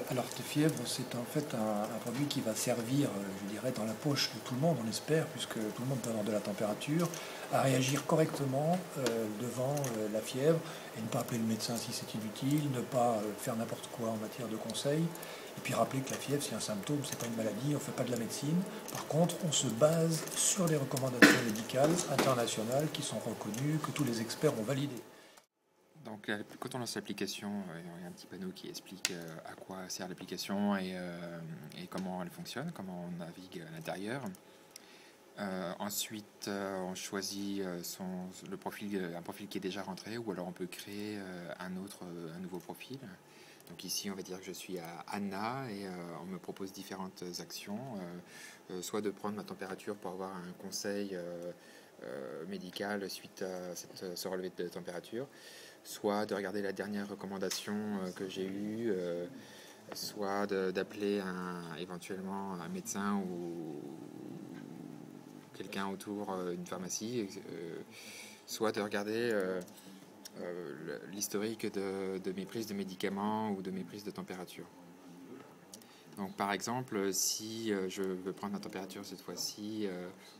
Alerte Fièvre, c'est en fait un produit qui va servir, je dirais, dans la poche de tout le monde, on espère, puisque tout le monde peut avoir de la température, à réagir correctement devant la fièvre et ne pas appeler le médecin si c'est inutile, ne pas faire n'importe quoi en matière de conseils. Et puis rappeler que la fièvre, c'est un symptôme, c'est pas une maladie, on ne fait pas de la médecine. Par contre, on se base sur les recommandations médicales internationales qui sont reconnues, que tous les experts ont validées. Donc, quand on lance l'application, il y a un petit panneau qui explique à quoi sert l'application et comment elle fonctionne, comment on navigue à l'intérieur. Ensuite, on choisit un profil qui est déjà rentré, ou alors on peut créer un nouveau profil. Donc ici, on va dire que je suis à Anna et on me propose différentes actions, soit de prendre ma température pour avoir un conseil médical suite à ce relevé de température, soit de regarder la dernière recommandation que j'ai eue, soit d'appeler éventuellement un médecin ou quelqu'un autour d'une pharmacie, soit de regarder l'historique de mes prises de médicaments ou de mes prises de température. Donc, par exemple, si je veux prendre ma température cette fois-ci,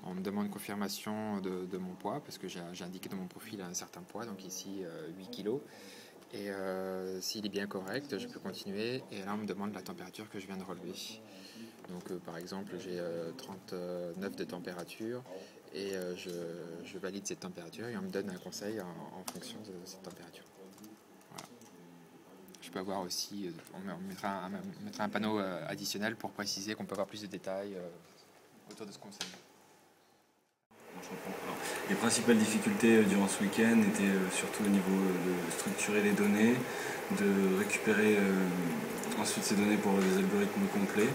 on me demande confirmation de mon poids, parce que j'ai indiqué dans mon profil un certain poids, donc ici 8 kg. Et s'il est bien correct, je peux continuer. Et là, on me demande la température que je viens de relever. Donc, par exemple, j'ai 39 de température et je valide cette température et on me donne un conseil en fonction de cette température. Voilà. Je peux avoir aussi, on mettra un panneau additionnel pour préciser qu'on peut avoir plus de détails autour de ce conseil. Alors, les principales difficultés durant ce week-end étaient surtout au niveau de structurer les données, de récupérer ensuite ces données pour les algorithmes complets,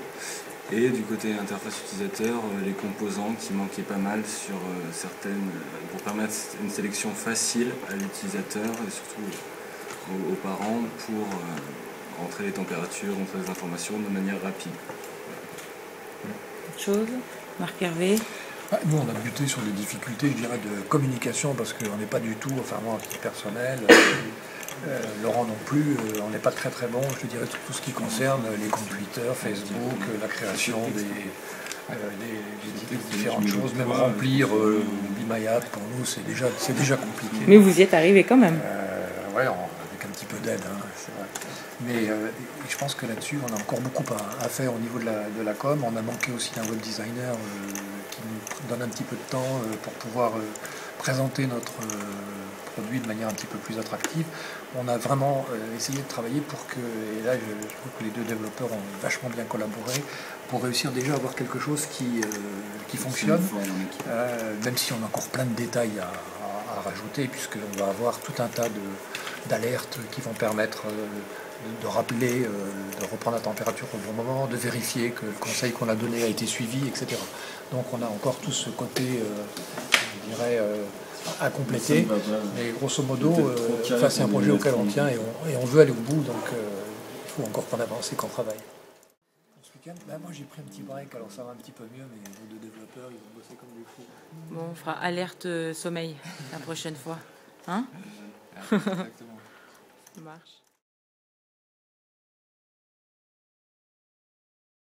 et du côté interface utilisateur, les composants qui manquaient pas mal sur certaines, pour permettre une sélection facile à l'utilisateur et surtout aux parents pour entrer les températures, entrer les informations de manière rapide. Autre chose, Marc Hervé. Nous, on a buté sur des difficultés, je dirais, de communication, parce qu'on n'est pas du tout, enfin moi, en titre personnel, Laurent non plus, on n'est pas très très bon, je dirais, sur tout ce qui concerne les comptes Twitter, Facebook, la création des différentes choses, même remplir BeMyApp, pour nous, c'est déjà compliqué. Mais vous y êtes arrivé quand même. Ouais, avec un petit peu d'aide, hein, c'est vrai. Mais je pense que là-dessus, on a encore beaucoup à faire au niveau de la com. On a manqué aussi d'un web designer qui nous donne un petit peu de temps pour pouvoir présenter notre produit de manière un petit peu plus attractive. On a vraiment essayé de travailler pour que, et là je trouve que les deux développeurs ont vachement bien collaboré, pour réussir déjà à avoir quelque chose qui fonctionne, même si on a encore plein de détails à rajouter, puisqu'on va avoir tout un tas d'alertes qui vont permettre de rappeler, de reprendre la température au bon moment, de vérifier que le conseil qu'on a donné a été suivi, etc. Donc on a encore tout ce côté, je dirais, à compléter. Mais grosso modo, c'est un projet auquel on tient et on veut aller au bout, donc il faut encore qu'on avance et qu'on travaille. Ce week-end, moi j'ai pris un petit break, alors ça va un petit peu mieux, mais les deux développeurs, ils vont bosser comme des fous. Bon, on fera alerte sommeil la prochaine fois. Hein? Exactement. Ça marche.